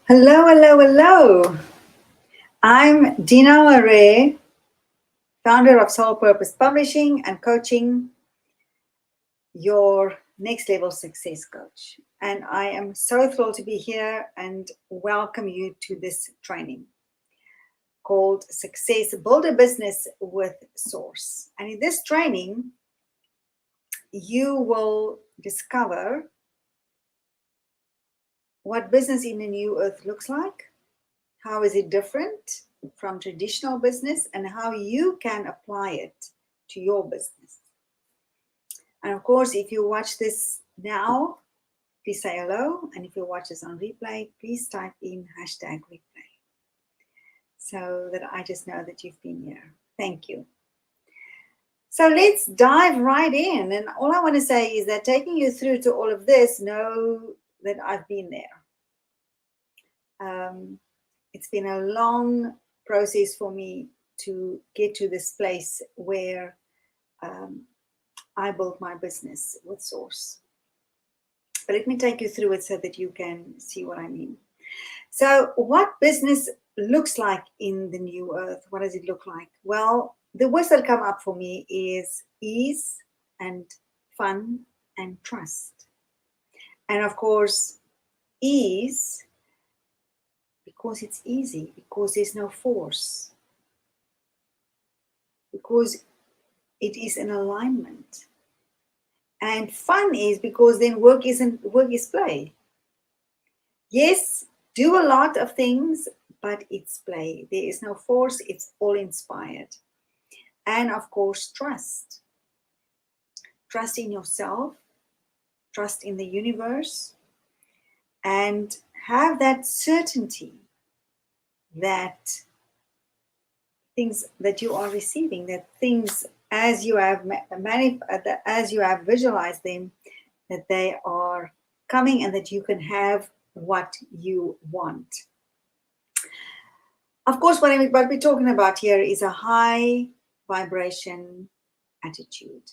Hello, hello, hello. I'm Dina Marais, founder of Soul Purpose Publishing and coaching, your next level success coach. And I am so thrilled to be here and welcome you to this training called Success Build a Business with Source. And in this training, you will discover what business in the new earth looks like. How is it different from traditional business and how you can apply it to your business? And of course, if you watch this now, please say hello. And if you watch this on replay, please type in #replay so that I just know that you've been here. Thank you. So let's dive right in. And all I want to say is that taking you through to all of this, know that I've been there. It's been a long process for me to get to this place where I built my business with Source. But let me take you through it so that you can see what I mean. So what business looks like in the new earth? What does it look like? Well, the words that come up for me is ease and fun and trust. And of course, ease, because it's easy, because there's no force, because it is an alignment. And fun is because then work is play. Yes, do a lot of things, but it's play. There is no force, it's all inspired. And of course, trust. Trust in yourself, trust in the universe, and have that certainty that things that you are receiving, that things as you have visualized them, that they are coming and that you can have what you want. Of course, what we're talking about here is a high vibration attitude,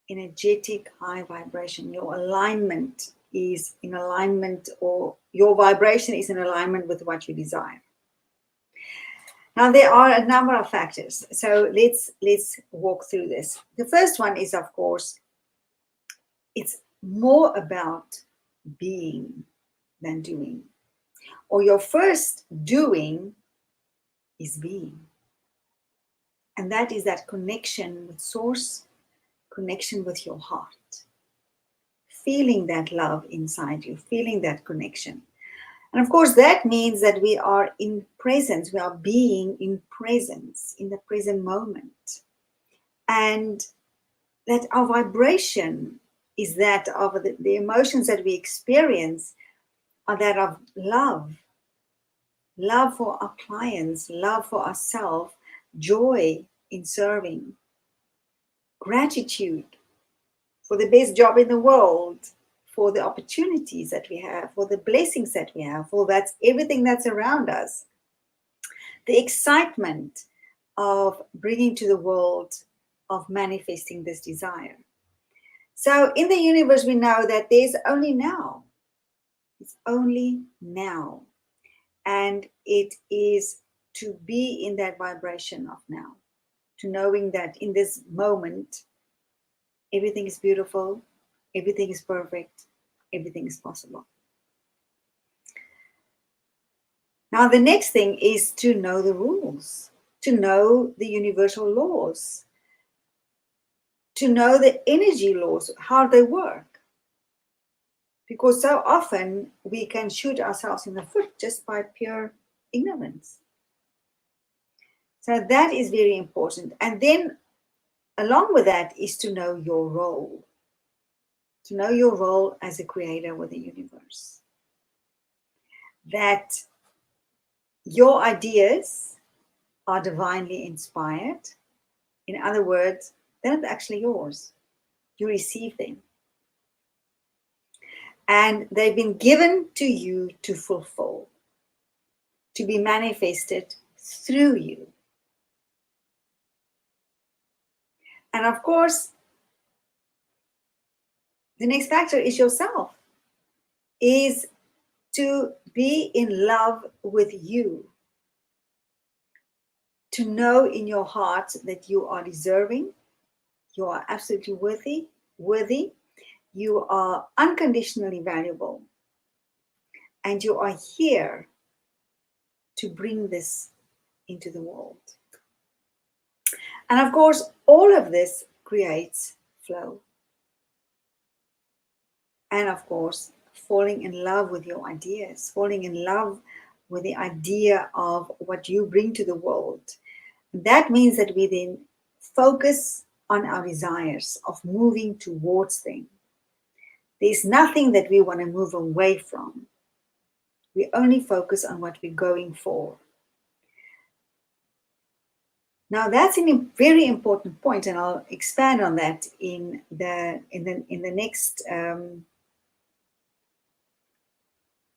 energetic high vibration. Your alignment is in alignment, or your vibration is in alignment with what you desire. Now, there are a number of factors. So let's walk through this. The first one is, of course, it's more about being than doing. Or your first doing is being. And that is that connection with Source, connection with your heart. Feeling that love inside you, feeling that connection. And of course, that means that we are in presence, we are being in presence, in the present moment. And that our vibration is that of the emotions that we experience are that of love. Love for our clients, love for ourselves, joy in serving, gratitude for the best job in the world, for the opportunities that we have, for the blessings that we have, for that's everything that's around us. The excitement of bringing to the world, of manifesting this desire. So in the universe, we know that there's only now. It's only now. And it is to be in that vibration of now, to knowing that in this moment, everything is beautiful, everything is perfect, everything is possible. Now, the next thing is to know the rules, to know the universal laws, to know the energy laws, how they work. Because so often we can shoot ourselves in the foot just by pure ignorance. So that is very important. And then along with that is to know your role, to know your role as a creator with the universe. That your ideas are divinely inspired. In other words, they're not actually yours. You receive them. And they've been given to you to fulfill, to be manifested through you. And of course, the next factor is yourself, is to be in love with you, to know in your heart that you are deserving, you are absolutely worthy, you are unconditionally valuable, and you are here to bring this into the world. And of course, all of this creates flow. And of course, falling in love with your ideas, falling in love with the idea of what you bring to the world. That means that we then focus on our desires of moving towards them. There's nothing that we want to move away from. We only focus on what we're going for. Now that's a very important point, and I'll expand on that in the next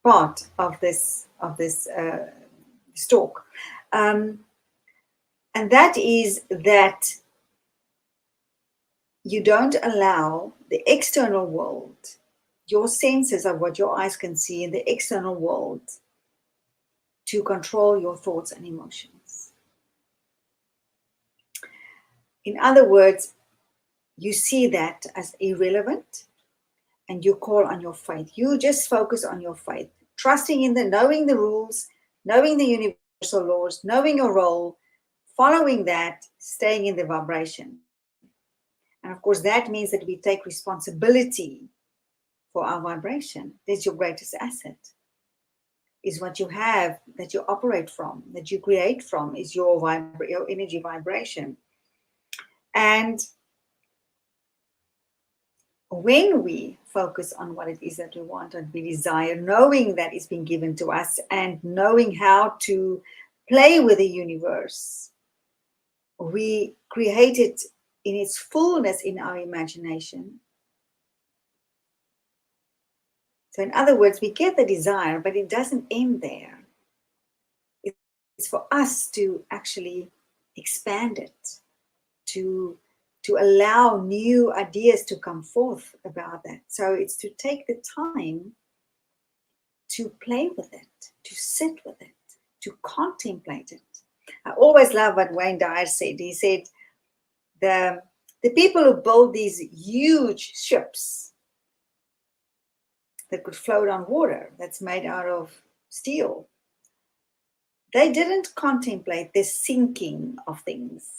part of this talk, and that is that you don't allow the external world, your senses of what your eyes can see in the external world, to control your thoughts and emotions. In other words, you see that as irrelevant and you call on your faith. You just focus on your faith, trusting in knowing the rules, knowing the universal laws, knowing your role, following that, staying in the vibration. And of course, that means that we take responsibility for our vibration. That's your greatest asset, is what you have, that you operate from, that you create from, is your energy vibration. And when we focus on what it is that we want and we desire, knowing that it's been given to us and knowing how to play with the universe, we create it in its fullness in our imagination. So in other words, we get the desire, but it doesn't end there. It's for us to actually expand it, to allow new ideas to come forth about that. So it's to take the time to play with it, to sit with it, to contemplate it. I always love what Wayne Dyer said. He said, the people who build these huge ships that could float on water, that's made out of steel, they didn't contemplate the sinking of things.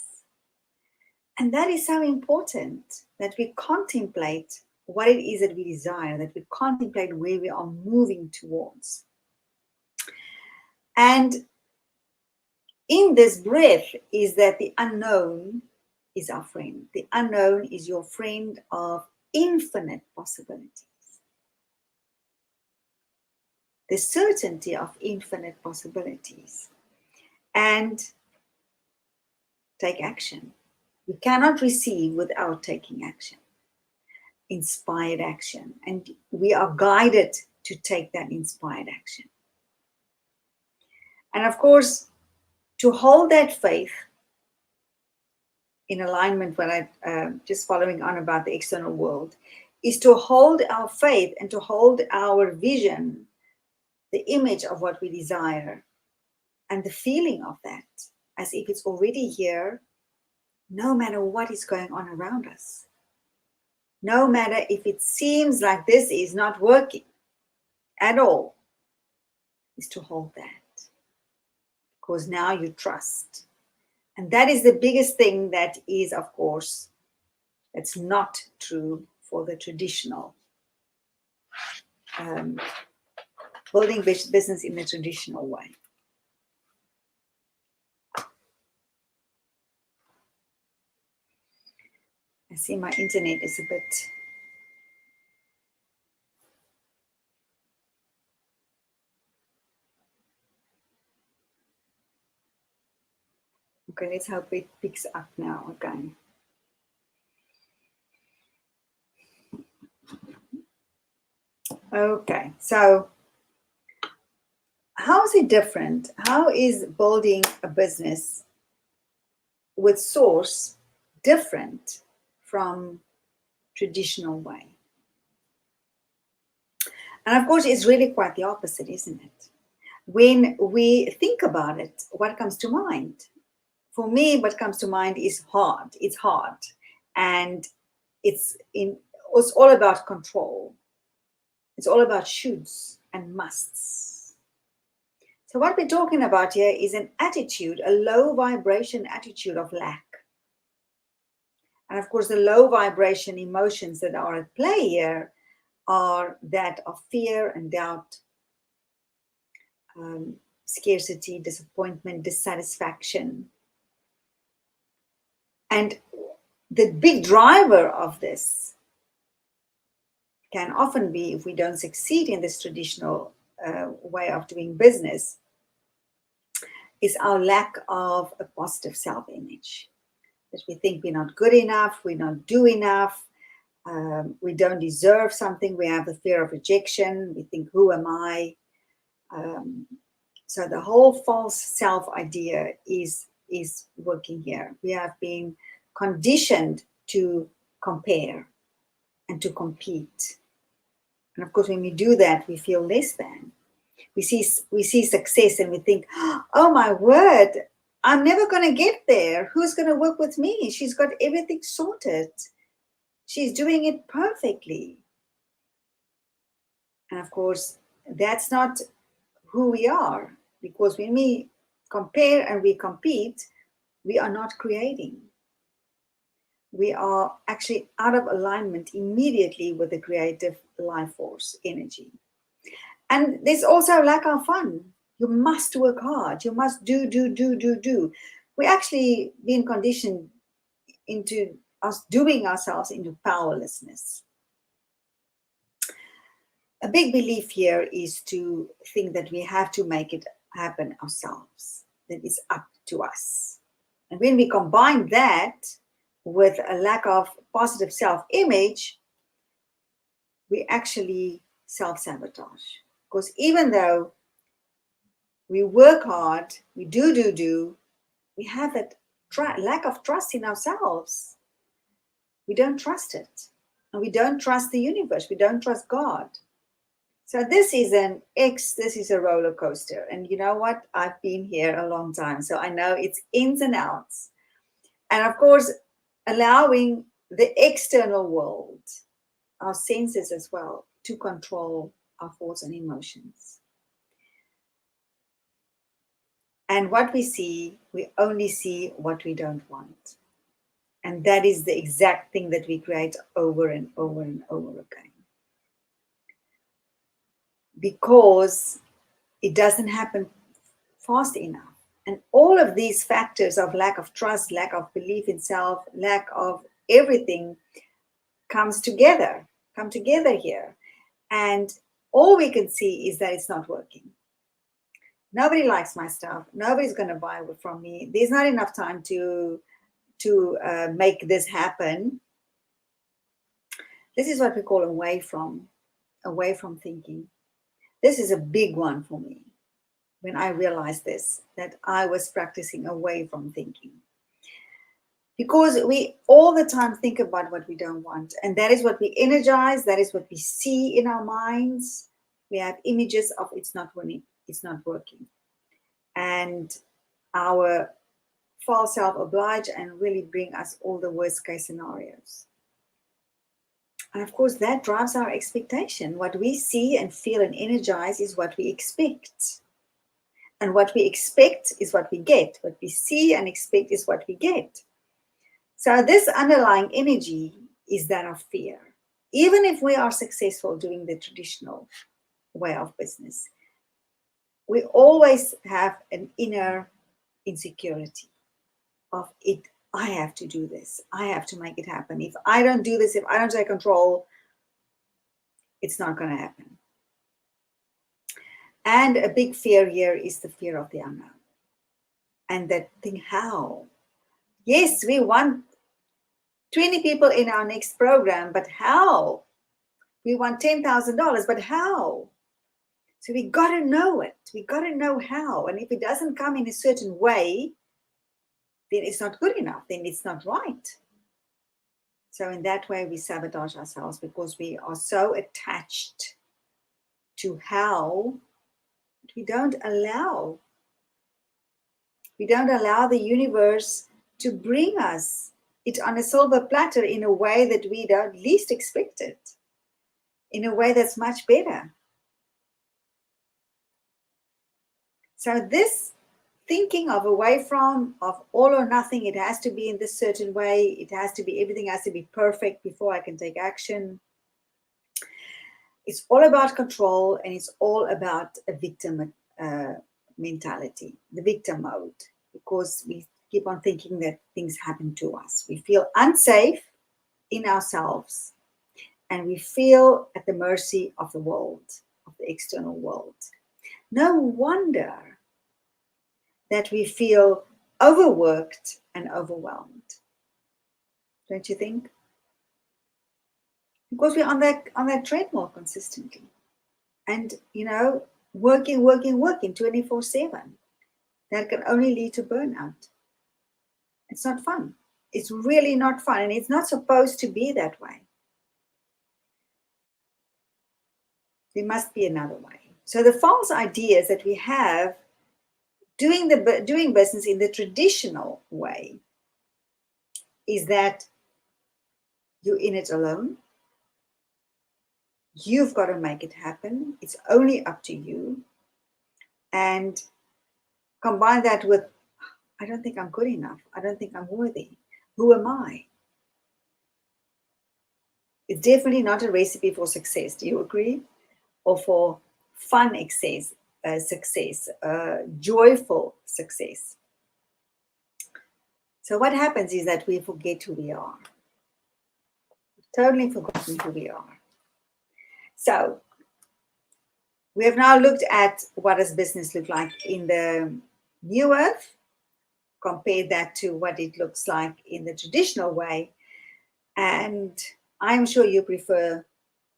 And that is so important, that we contemplate what it is that we desire, that we contemplate where we are moving towards. And in this breath is that the unknown is our friend. The unknown is your friend of infinite possibilities. The certainty of infinite possibilities. And take action. We cannot receive without taking action. Inspired action. And we are guided to take that inspired action. And of course, to hold that faith in alignment, when I just following on about the external world, is to hold our faith and to hold our vision, the image of what we desire, and the feeling of that as if it's already here, no matter what is going on around us. No matter if it seems like this is not working at all, is to hold that. Because now you trust. And that is the biggest thing that is, of course, that's not true for the traditional building business in the traditional way. I see my internet is a bit. Okay, let's hope it picks up now again. Okay, so how is it different? How is building a business with source different from traditional way? And of course, it's really quite the opposite, isn't it? When we think about it, what comes to mind? For me, what comes to mind is hard. It's hard. And it's all about control. It's all about shoulds and musts. So what we're talking about here is an attitude, a low vibration attitude of lack. And of course, the low vibration emotions that are at play here are that of fear and doubt, scarcity, disappointment, dissatisfaction. And the big driver of this can often be, if we don't succeed in this traditional way of doing business, is our lack of a positive self-image. That we think we're not good enough, we're not do enough, we don't deserve something, we have the fear of rejection, we think, who am I? So the whole false self idea is working here. We have been conditioned to compare and to compete. And of course, when we do that, we feel less than. We see success and we think, oh my word, I'm never going to get there. Who's going to work with me? She's got everything sorted. She's doing it perfectly. And of course, that's not who we are, because when we compare and we compete, we are not creating. We are actually out of alignment immediately with the creative life force energy. And there's also lack of fun. You must work hard. You must do. We actually being conditioned into us doing ourselves into powerlessness. A big belief here is to think that we have to make it happen ourselves, that it's up to us. And when we combine that with a lack of positive self-image, we actually self-sabotage. Because even though we work hard, we do, we have that lack of trust in ourselves. We don't trust it. And we don't trust the universe. We don't trust God. So this is a roller coaster. And you know what? I've been here a long time. So I know its ins and outs. And of course, allowing the external world, our senses as well, to control our thoughts and emotions. And what we only see what we don't want. And that is the exact thing that we create over and over and over again. Because it doesn't happen fast enough. And all of these factors of lack of trust, lack of belief in self, lack of everything come together here. And all we can see is that it's not working. Nobody likes my stuff. Nobody's going to buy it from me. There's not enough time to make this happen. This is what we call away from thinking. This is a big one for me when I realized this, that I was practicing away from thinking. Because we all the time think about what we don't want. And that is what we energize. That is what we see in our minds. We have images of it's not winning, it's not working. And our false self oblige and really bring us all the worst case scenarios. And of course, that drives our expectation. What we see and feel and energize is what we expect. And what we expect is what we get. What we see and expect is what we get. So this underlying energy is that of fear. Even if we are successful doing the traditional way of business, we always have an inner insecurity of it. I have to do this. I have to make it happen. If I don't do this, if I don't take control, it's not going to happen. And a big fear here is the fear of the unknown. And that thing, how? Yes, we want 20 people in our next program, but how? We want $10,000, but how? So we got to know it. We got to know how. And if it doesn't come in a certain way, then it's not good enough. Then it's not right. So in that way, we sabotage ourselves because we are so attached to hell, we don't allow the universe to bring us it on a silver platter in a way that we don't least expect it, in a way that's much better. So this thinking of away from, of all or nothing, it has to be in this certain way, it has to be, everything has to be perfect before I can take action. It's all about control, and it's all about a victim mentality, the victim mode, because we keep on thinking that things happen to us. We feel unsafe in ourselves, and we feel at the mercy of the world, of the external world. No wonder that we feel overworked and overwhelmed. Don't you think? Because we're on that treadmill consistently. And, working 24/7. That can only lead to burnout. It's not fun. It's really not fun. And it's not supposed to be that way. There must be another way. So the false ideas that we have doing business in the traditional way is that you're in it alone. You've got to make it happen. It's only up to you. And combine that with, I don't think I'm good enough. I don't think I'm worthy. Who am I? It's definitely not a recipe for success. Do you agree? Or for fun success, joyful success. So what happens is that we forget who we are. We've totally forgotten who we are. So we have now looked at what does business look like in the new earth, compare that to what it looks like in the traditional way, and I'm sure you prefer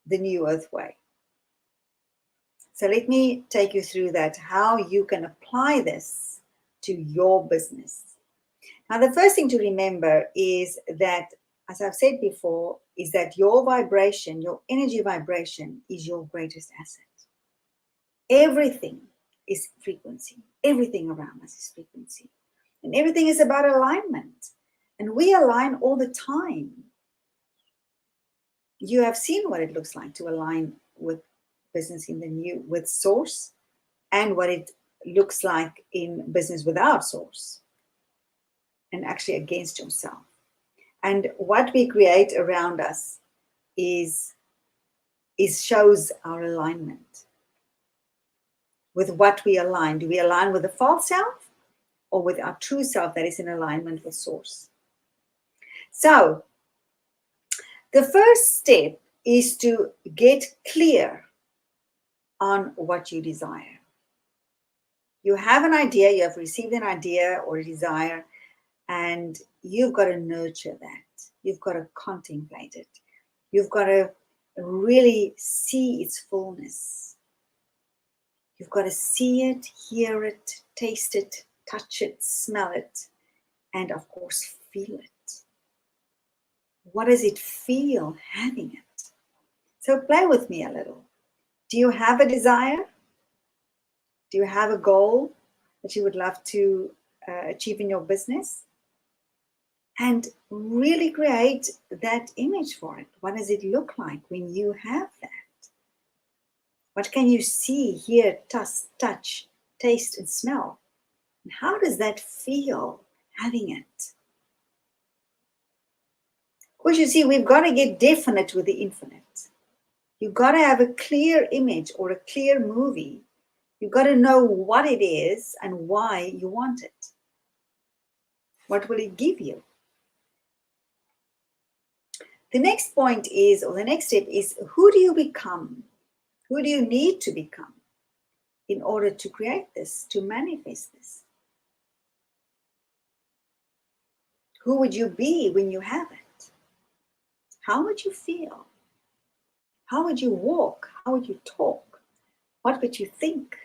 the new earth way. So let me take you through that, how you can apply this to your business. Now, the first thing to remember is that, as I've said before, is that your vibration, your energy vibration is your greatest asset. Everything is frequency. Everything around us is frequency. And everything is about alignment. And we align all the time. You have seen what it looks like to align with business in the new, with source, and what it looks like in business without source, and actually against yourself. And what we create around us is shows our alignment. With what we align. Do we align with the false self or with our true self that is in alignment with source? So the first step is to get clear on what you desire. You have an idea, you have received an idea or a desire, and you've got to nurture that. You've got to contemplate it. You've got to really see its fullness. You've got to see it, hear it, taste it, touch it, smell it, and of course, feel it. What does it feel having it? So play with me a little. Do you have a desire? Do you have a goal that you would love to achieve in your business? And really create that image for it. What does it look like when you have that? What can you see, hear, touch, taste, and smell? And how does that feel having it? Because you see, we've got to get definite with the infinite. You've got to have a clear image or a clear movie. You've got to know what it is and why you want it. What will it give you? The next point is, or the next step is, who do you become? Who do you need to become in order to create this, to manifest this? Who would you be when you have it? How would you feel? How would you walk? How would you talk? What would you think?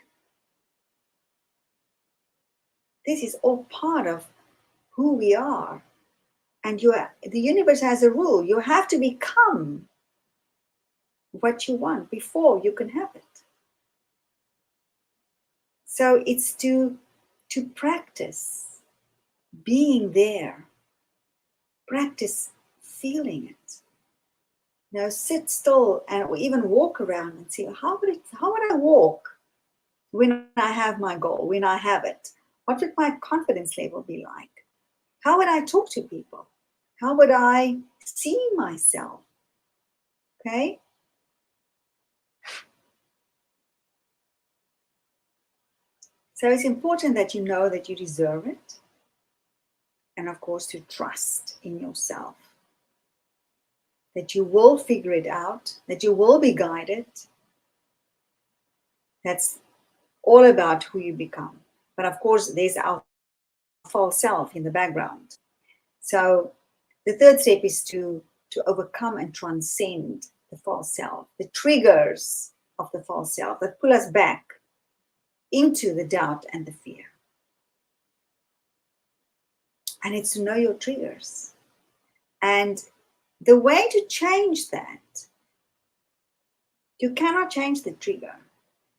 This is all part of who we are. And the universe has a rule. You have to become what you want before you can have it. So it's to practice being there, practice feeling it. Sit still and even walk around and see how would I walk when I have my goal, when I have it? What would my confidence level be like? How would I talk to people? How would I see myself? Okay. So it's important that you know that you deserve it. And of course, to trust in yourself. That you will figure it out, that you will be guided. That's all about who you become. But of course, there's our false self in the background. So the third step is to overcome and transcend the false self, the triggers of the false self that pull us back into the doubt and the fear. And it's to know your triggers. And the way to change that, you cannot change the trigger.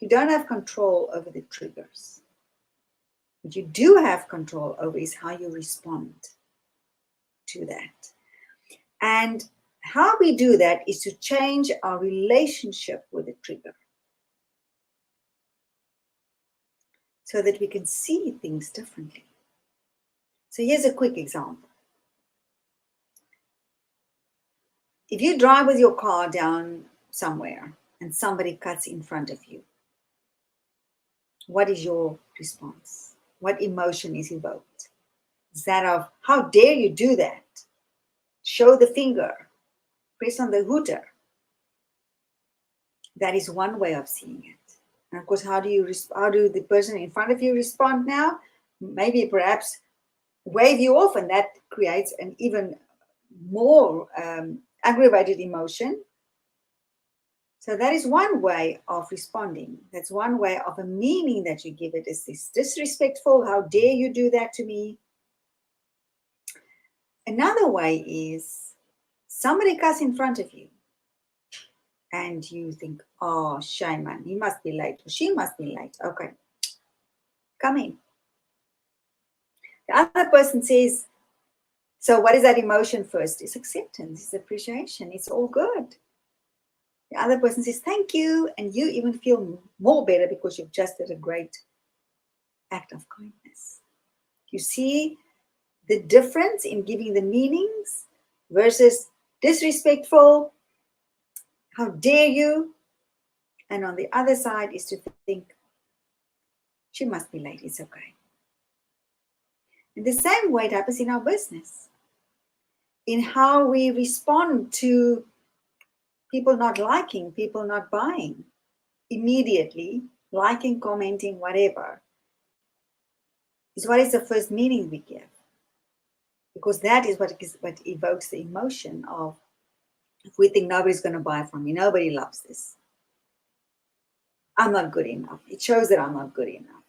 You don't have control over the triggers. What you do have control over is how you respond to that. And how we do that is to change our relationship with the trigger so that we can see things differently. So here's a quick example. If you drive with your car down somewhere and somebody cuts in front of you, what is your response? What emotion is evoked? Is that of, how dare you do that? Show the finger, press on the hooter. That is one way of seeing it. And of course, how do the person in front of you respond now? Maybe perhaps wave you off, and that creates an even more aggravated emotion. So that is one way of responding. That's one way of a meaning that you give it. Is this disrespectful? How dare you do that to me? Another way is somebody cuts in front of you and you think, oh, shame, man, he must be late or she must be late. Okay, come in. The other person says, so what is that emotion first? It's acceptance, it's appreciation, it's all good. The other person says, thank you. And you even feel more better because you've just did a great act of kindness. You see the difference in giving the meanings versus disrespectful, how dare you? And on the other side is to think, she must be late, it's okay. In the same way, it happens in our business, in how we respond to people not liking, people not buying immediately, liking, commenting, whatever, is what is the first meaning we give. Because that is what evokes the emotion of, if we think nobody's going to buy from me, nobody loves this, I'm not good enough. It shows that I'm not good enough.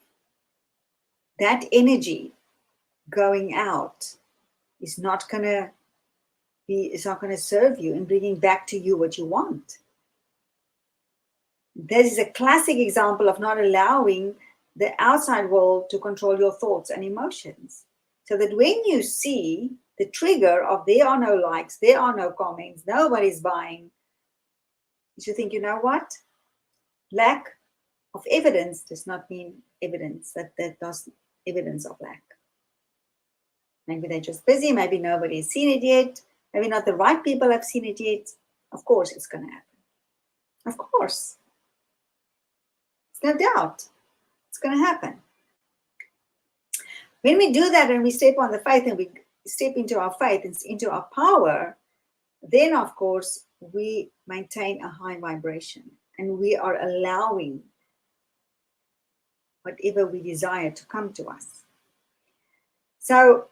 That energy going out is not going to serve you in bringing back to you what you want. This is a classic example of not allowing the outside world to control your thoughts and emotions. So that when you see the trigger of there are no likes, there are no comments, nobody's buying, you should think, you know what? Lack of evidence does not mean evidence, that does evidence of lack. Maybe they're just busy, maybe nobody's seen it yet, maybe not the right people have seen it yet. Of course it's going to happen. Of course. There's no doubt. It's going to happen. When we do that and we step on the faith and we step into our faith and into our power, then of course we maintain a high vibration and we are allowing whatever we desire to come to us. So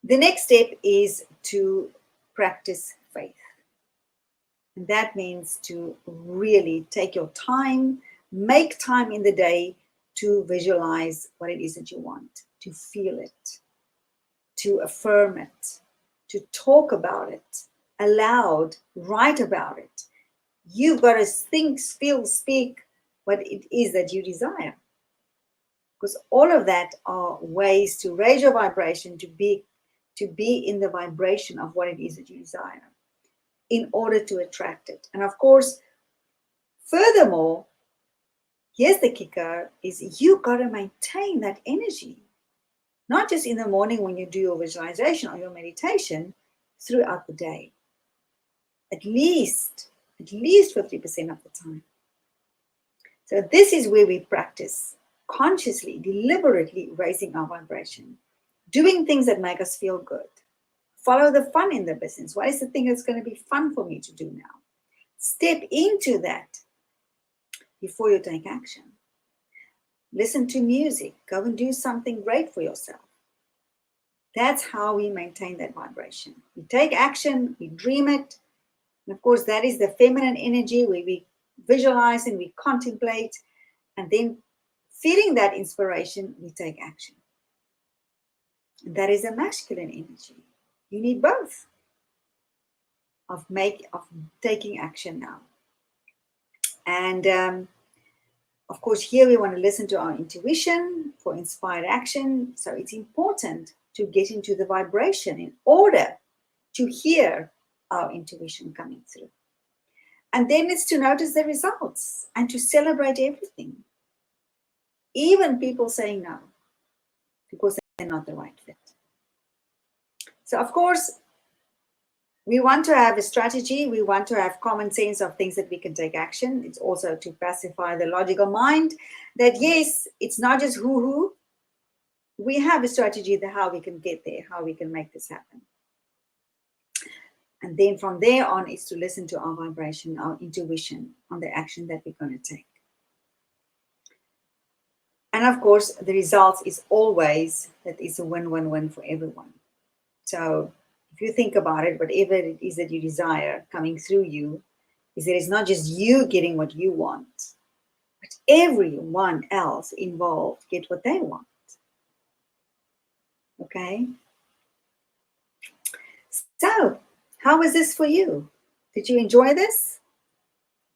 the next step is to practice faith. And that means to really take your time, make time in the day to visualize what it is that you want, to feel it, to affirm it, to talk about it aloud, write about it. You've got to think, feel, speak what it is that you desire. Because all of that are ways to raise your vibration to be in the vibration of what it is that you desire in order to attract it. And of course, furthermore, here's the kicker, is you got to maintain that energy, not just in the morning when you do your visualization or your meditation, throughout the day. At least 50% of the time. So this is where we practice consciously, deliberately raising our vibration, doing things that make us feel good. Follow the fun in the business. What is the thing that's going to be fun for me to do now? Step into that before you take action. Listen to music. Go and do something great for yourself. That's how we maintain that vibration. We take action, we dream it. And of course, that is the feminine energy where we visualize and we contemplate. And then feeling that inspiration, we take action. And that is a masculine energy. You need both of taking action now. And of course, here we want to listen to our intuition for inspired action. So it's important to get into the vibration in order to hear our intuition coming through. And then it's to notice the results and to celebrate everything. Even people saying no, because they're not the right fit. So of course, we want to have a strategy. We want to have common sense of things that we can take action. It's also to pacify the logical mind that yes, it's not just who. We have a strategy that how we can get there, how we can make this happen. And then from there on is to listen to our vibration, our intuition on the action that we're going to take. And of course, the result is always that it's a win-win-win for everyone. So if you think about it, whatever it is that you desire coming through you, is that it's not just you getting what you want, but everyone else involved get what they want. Okay? So, how was this for you? Did you enjoy this?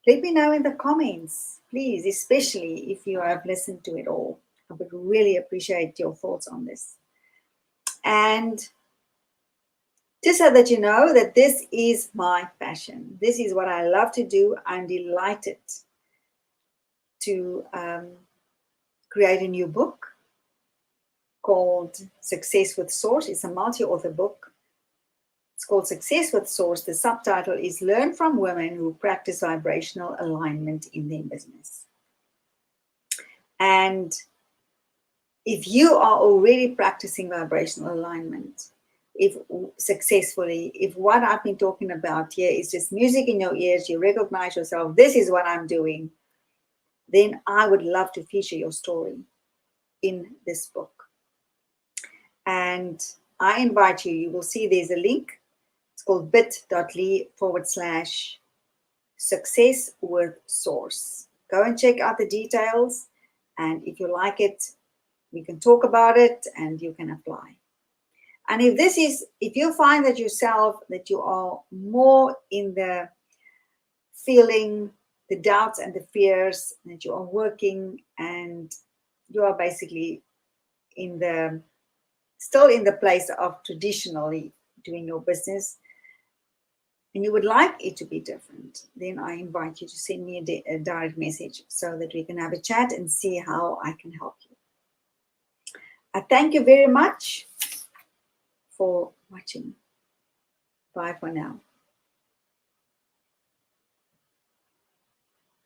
Let me know in the comments, please, especially if you have listened to it all. I would really appreciate your thoughts on this. And just so that you know that this is my passion. This is what I love to do. I'm delighted to create a new book called Success with Source. It's a multi-author book. It's called Success with Source. The subtitle is Learn from Women Who Practice Vibrational Alignment in Their Business. And if you are already practicing vibrational alignment, if successfully, if what I've been talking about here is just music in your ears, you recognize yourself, this is what I'm doing, then I would love to feature your story in this book. And I invite you, you will see there's a link. It's called bit.ly/success with source. Go and check out the details. And if you like it, we can talk about it and you can apply. And if you find that yourself, that you are more in the feeling, the doubts and the fears, that you are working and you are basically still in the place of traditionally doing your business, and you would like it to be different, then I invite you to send me a direct message so that we can have a chat and see how I can help you. I thank you very much for watching. Bye for now.